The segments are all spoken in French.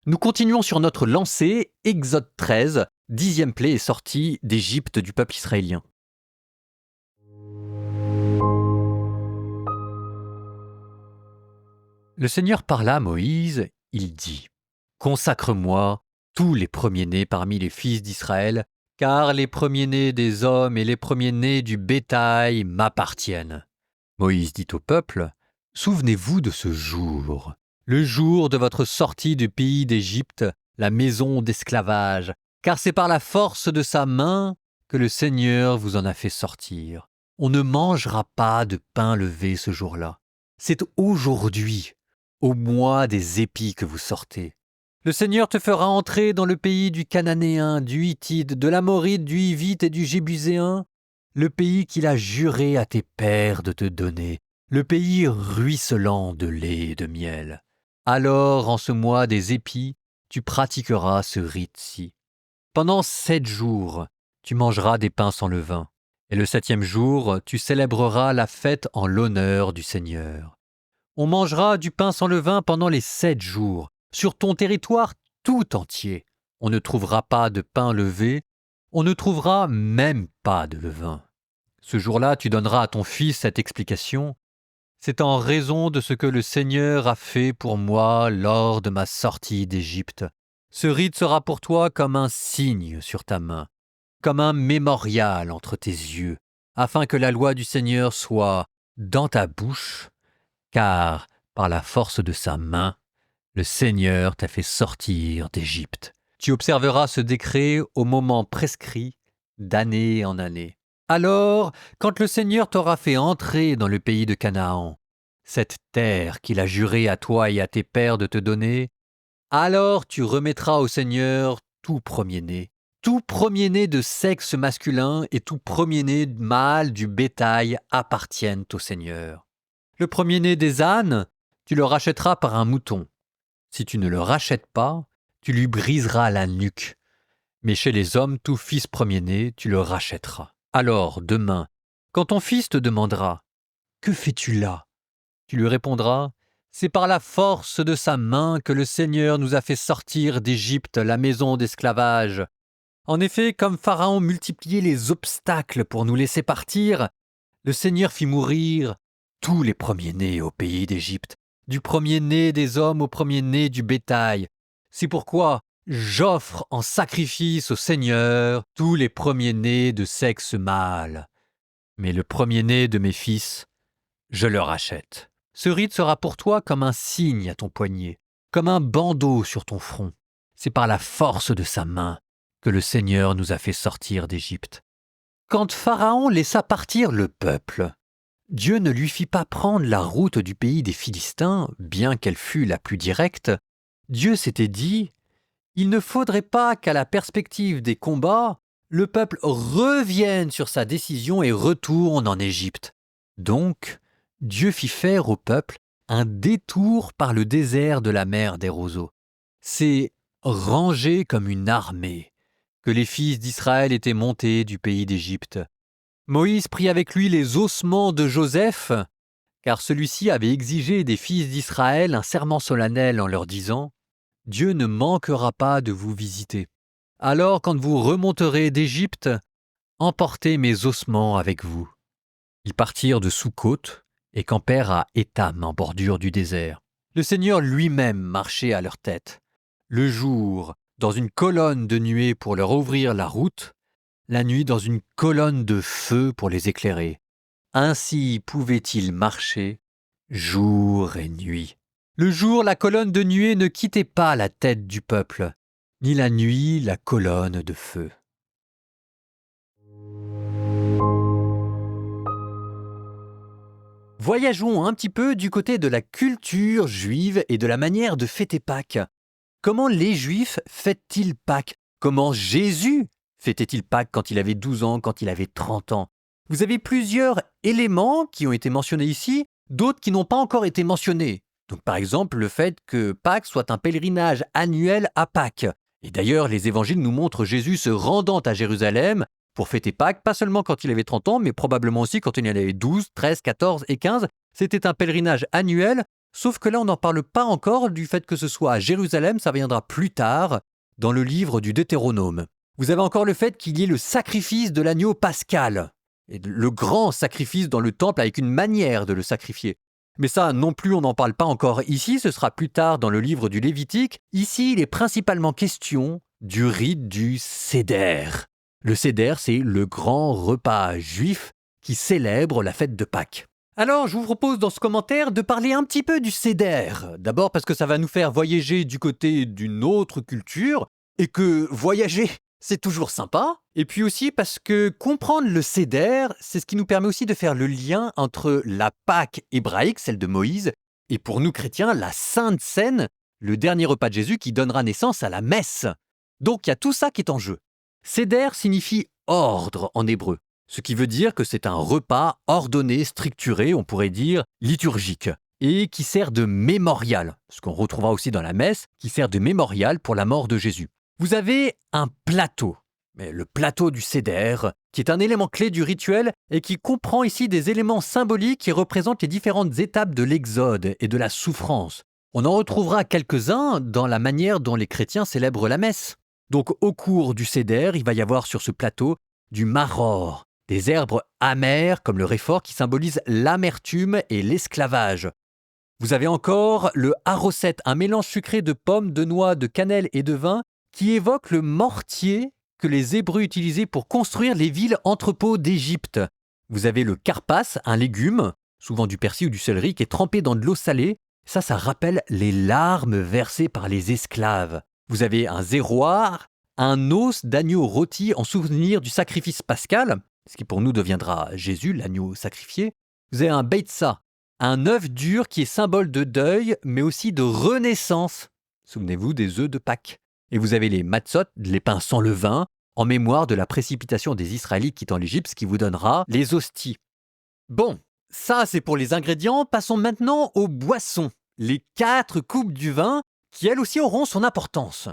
Nous continuons sur notre lancée, Exode 13, 10e plaie est sortie d'Égypte du peuple israélien. Le Seigneur parla à Moïse, il dit « Consacre-moi tous les premiers-nés parmi les fils d'Israël, car les premiers-nés des hommes et les premiers-nés du bétail m'appartiennent. » Moïse dit au peuple « Souvenez-vous de ce jour, le jour de votre sortie du pays d'Égypte, la maison d'esclavage, car c'est par la force de sa main que le Seigneur vous en a fait sortir. On ne mangera pas de pain levé ce jour-là. C'est aujourd'hui, au mois des épis que vous sortez. Le Seigneur te fera entrer dans le pays du Cananéen, du Hittite, de l'Amorite, du Hivite et du Jébuséen, le pays qu'il a juré à tes pères de te donner, le pays ruisselant de lait et de miel. Alors, en ce mois des épis, tu pratiqueras ce rite-ci. Pendant 7 jours, tu mangeras des pains sans levain, et le 7e jour, tu célébreras la fête en l'honneur du Seigneur. On mangera du pain sans levain pendant les 7 jours, sur ton territoire tout entier. On ne trouvera pas de pain levé, on ne trouvera même pas de levain. Ce jour-là, tu donneras à ton fils cette explication. C'est en raison de ce que le Seigneur a fait pour moi lors de ma sortie d'Égypte. Ce rite sera pour toi comme un signe sur ta main, comme un mémorial entre tes yeux, afin que la loi du Seigneur soit dans ta bouche, car par la force de sa main, le Seigneur t'a fait sortir d'Égypte. Tu observeras ce décret au moment prescrit, d'année en année. Alors, quand le Seigneur t'aura fait entrer dans le pays de Canaan, cette terre qu'il a juré à toi et à tes pères de te donner, alors tu remettras au Seigneur tout premier-né de sexe masculin et tout premier-né mâle du bétail appartiennent au Seigneur. Le premier-né des ânes, tu le rachèteras par un mouton. Si tu ne le rachètes pas, tu lui briseras la nuque. Mais chez les hommes, tout fils premier-né, tu le rachèteras. Alors, demain, quand ton fils te demandera « Que fais-tu là ?» Tu lui répondras « C'est par la force de sa main que le Seigneur nous a fait sortir d'Égypte, la maison d'esclavage. En effet, comme Pharaon multipliait les obstacles pour nous laisser partir, le Seigneur fit mourir tous les premiers-nés au pays d'Égypte, du premier-né des hommes au premier-né du bétail. C'est pourquoi j'offre en sacrifice au Seigneur tous les premiers-nés de sexe mâle. Mais le premier-né de mes fils, je le rachète. Ce rite sera pour toi comme un signe à ton poignet, comme un bandeau sur ton front. C'est par la force de sa main que le Seigneur nous a fait sortir d'Égypte. Quand Pharaon laissa partir le peuple, Dieu ne lui fit pas prendre la route du pays des Philistins, bien qu'elle fût la plus directe. Dieu s'était dit « Il ne faudrait pas qu'à la perspective des combats, le peuple revienne sur sa décision et retourne en Égypte. » Donc, Dieu fit faire au peuple un détour par le désert de la mer des roseaux. C'est rangé comme une armée que les fils d'Israël étaient montés du pays d'Égypte. Moïse prit avec lui les ossements de Joseph, car celui-ci avait exigé des fils d'Israël un serment solennel en leur disant « Dieu ne manquera pas de vous visiter. Alors, quand vous remonterez d'Égypte, emportez mes ossements avec vous. » Ils partirent de Soukot et campèrent à Étam, en bordure du désert. Le Seigneur lui-même marchait à leur tête. Le jour, dans une colonne de nuée pour leur ouvrir la route, la nuit dans une colonne de feu pour les éclairer. Ainsi pouvaient-ils marcher jour et nuit. Le jour, la colonne de nuée ne quittait pas la tête du peuple, ni la nuit, la colonne de feu. Voyageons un petit peu du côté de la culture juive et de la manière de fêter Pâques. Comment les Juifs fêtent-ils Pâques? Comment Jésus fêtait-il Pâques quand il avait 12 ans, quand il avait 30 ans? Vous avez plusieurs éléments qui ont été mentionnés ici, d'autres qui n'ont pas encore été mentionnés. Donc par exemple, le fait que Pâques soit un pèlerinage annuel à Pâques. Et d'ailleurs, les évangiles nous montrent Jésus se rendant à Jérusalem pour fêter Pâques, pas seulement quand il avait 30 ans, mais probablement aussi quand il en avait 12, 13, 14 et 15. C'était un pèlerinage annuel Sauf que là, on n'en parle pas encore du fait que ce soit à Jérusalem, ça viendra plus tard, dans le livre du Deutéronome. Vous avez encore le fait qu'il y ait le sacrifice de l'agneau pascal, et le grand sacrifice dans le temple avec une manière de le sacrifier. Mais ça non plus, on n'en parle pas encore ici, ce sera plus tard dans le livre du Lévitique. Ici, il est principalement question du rite du Seder. Le Seder, c'est le grand repas juif qui célèbre la fête de Pâques. Alors, je vous propose dans ce commentaire de parler un petit peu du Seder. D'abord parce que ça va nous faire voyager du côté d'une autre culture, et que voyager, c'est toujours sympa. Et puis aussi parce que comprendre le Seder, c'est ce qui nous permet aussi de faire le lien entre la Pâque hébraïque, celle de Moïse, et pour nous chrétiens, la Sainte Seine, le dernier repas de Jésus qui donnera naissance à la messe. Donc il y a tout ça qui est en jeu. Seder signifie ordre en hébreu, ce qui veut dire que c'est un repas ordonné, structuré, on pourrait dire liturgique, et qui sert de mémorial, ce qu'on retrouvera aussi dans la messe, qui sert de mémorial pour la mort de Jésus. Vous avez un plateau, mais le plateau du Seder, qui est un élément clé du rituel et qui comprend ici des éléments symboliques qui représentent les différentes étapes de l'exode et de la souffrance. On en retrouvera quelques-uns dans la manière dont les chrétiens célèbrent la messe. Donc au cours du Seder, il va y avoir sur ce plateau du maror, des herbes amères comme le réfort qui symbolise l'amertume et l'esclavage. Vous avez encore le harosset, un mélange sucré de pommes, de noix, de cannelle et de vin qui évoque le mortier que les Hébreux utilisaient pour construire les villes entrepôts d'Égypte. Vous avez le karpas, un légume, souvent du persil ou du céleri, qui est trempé dans de l'eau salée. Ça rappelle les larmes versées par les esclaves. Vous avez un zéroir, un os d'agneau rôti en souvenir du sacrifice pascal, ce qui pour nous deviendra Jésus, l'agneau sacrifié. Vous avez un beitsa, un œuf dur qui est symbole de deuil, mais aussi de renaissance. Souvenez-vous des œufs de Pâques. Et vous avez les matzot, les pains sans levain, en mémoire de la précipitation des Israélites quittant l'Égypte, ce qui vous donnera les hosties. Bon, ça c'est pour les ingrédients. Passons maintenant aux boissons. Les 4 coupes du vin, qui elles aussi auront son importance.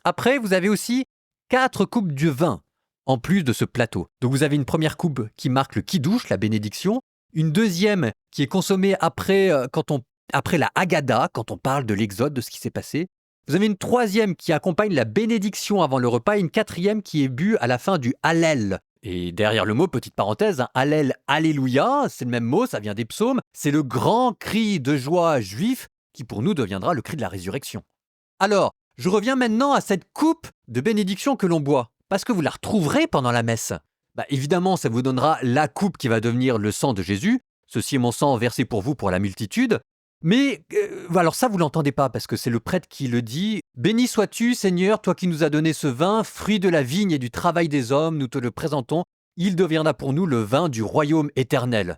Après, vous avez aussi 4 coupes de vin, en plus de ce plateau. Donc vous avez une première coupe qui marque le kidouche, la bénédiction, une deuxième qui est consommée après la Haggadah, quand on parle de l'exode, de ce qui s'est passé. Vous avez une troisième qui accompagne la bénédiction avant le repas et une quatrième qui est bue à la fin du Hallel. Et derrière le mot, petite parenthèse, Hallel, Alléluia, c'est le même mot, ça vient des psaumes, c'est le grand cri de joie juif qui pour nous deviendra le cri de la résurrection. Alors, je reviens maintenant à cette coupe de bénédiction que l'on boit, parce que vous la retrouverez pendant la messe. Évidemment, ça vous donnera la coupe qui va devenir le sang de Jésus. Ceci est mon sang versé pour vous pour la multitude. Mais alors ça, vous l'entendez pas, parce que c'est le prêtre qui le dit. « Béni sois-tu, Seigneur, toi qui nous as donné ce vin, fruit de la vigne et du travail des hommes, nous te le présentons. Il deviendra pour nous le vin du royaume éternel. »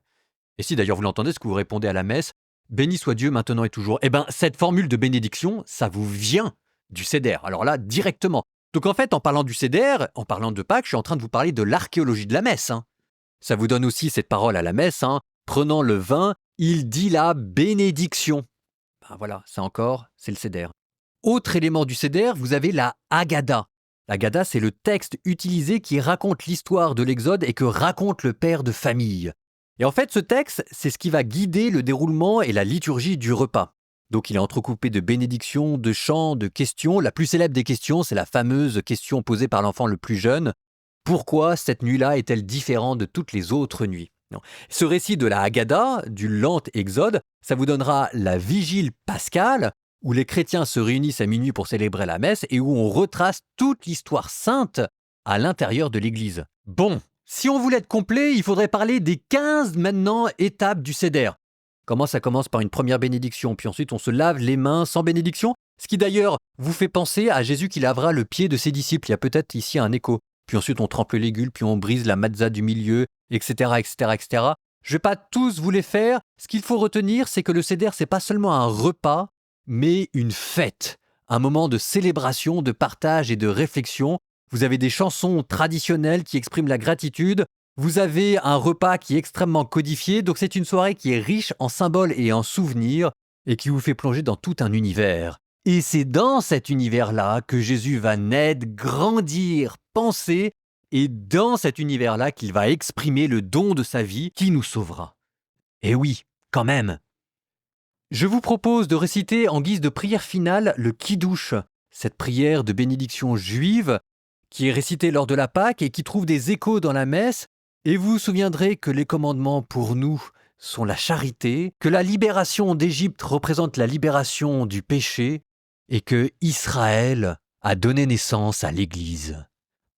Et si d'ailleurs vous l'entendez, ce que vous répondez à la messe, « Béni soit Dieu maintenant et toujours », cette formule de bénédiction, ça vous vient du Seder. Alors là, directement. Donc en fait, en parlant du Seder, en parlant de Pâques, je suis en train de vous parler de l'archéologie de la messe. Ça vous donne aussi cette parole à la messe. Prenant le vin, il dit la bénédiction. Voilà, ça encore, c'est le Seder. Autre élément du Seder, vous avez la Haggadah. La Haggadah, c'est le texte utilisé qui raconte l'histoire de l'Exode et que raconte le père de famille. Et en fait, ce texte, c'est ce qui va guider le déroulement et la liturgie du repas. Donc il est entrecoupé de bénédictions, de chants, de questions. La plus célèbre des questions, c'est la fameuse question posée par l'enfant le plus jeune. Pourquoi cette nuit-là est-elle différente de toutes les autres nuits ? Non. Ce récit de la Haggadah, du lent exode, ça vous donnera la vigile pascale, où les chrétiens se réunissent à minuit pour célébrer la messe et où on retrace toute l'histoire sainte à l'intérieur de l'Église. Bon, si on voulait être complet, il faudrait parler des 15 maintenant étapes du Seder. Comment ça commence par une première bénédiction, puis ensuite on se lave les mains sans bénédiction, ce qui d'ailleurs vous fait penser à Jésus qui lavera le pied de ses disciples. Il y a peut-être ici un écho. Puis ensuite on trempe le légume, puis on brise la matzah du milieu, etc., etc., etc. Je ne vais pas tous vous les faire. Ce qu'il faut retenir, c'est que le Seder, c'est pas seulement un repas, mais une fête. Un moment de célébration, de partage et de réflexion. Vous avez des chansons traditionnelles qui expriment la gratitude. Vous avez un repas qui est extrêmement codifié. Donc c'est une soirée qui est riche en symboles et en souvenirs et qui vous fait plonger dans tout un univers. Et c'est dans cet univers-là que Jésus va naître, grandir, penser, et dans cet univers-là qu'il va exprimer le don de sa vie qui nous sauvera. Et oui, quand même. Je vous propose de réciter en guise de prière finale le Kiddush, cette prière de bénédiction juive qui est récitée lors de la Pâque et qui trouve des échos dans la messe. Et vous vous souviendrez que les commandements pour nous sont la charité, que la libération d'Égypte représente la libération du péché et que Israël a donné naissance à l'Église.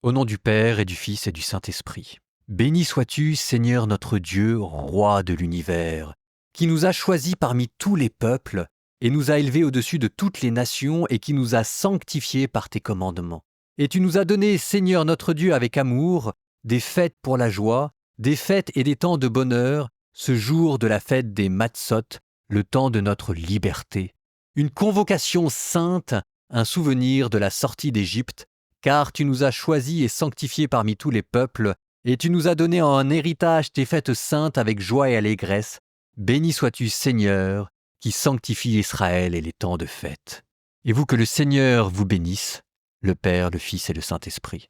Au nom du Père et du Fils et du Saint-Esprit. Béni sois-tu, Seigneur notre Dieu, Roi de l'univers, qui nous a choisis parmi tous les peuples et nous a élevés au-dessus de toutes les nations et qui nous a sanctifiés par tes commandements. Et tu nous as donné, Seigneur notre Dieu, avec amour, des fêtes pour la joie, des fêtes et des temps de bonheur, ce jour de la fête des Matzot, le temps de notre liberté, une convocation sainte, un souvenir de la sortie d'Égypte, car tu nous as choisis et sanctifiés parmi tous les peuples, et tu nous as donné en héritage tes fêtes saintes avec joie et allégresse. Béni sois-tu, Seigneur, qui sanctifie Israël et les temps de fête. Et vous que le Seigneur vous bénisse, le Père, le Fils et le Saint-Esprit.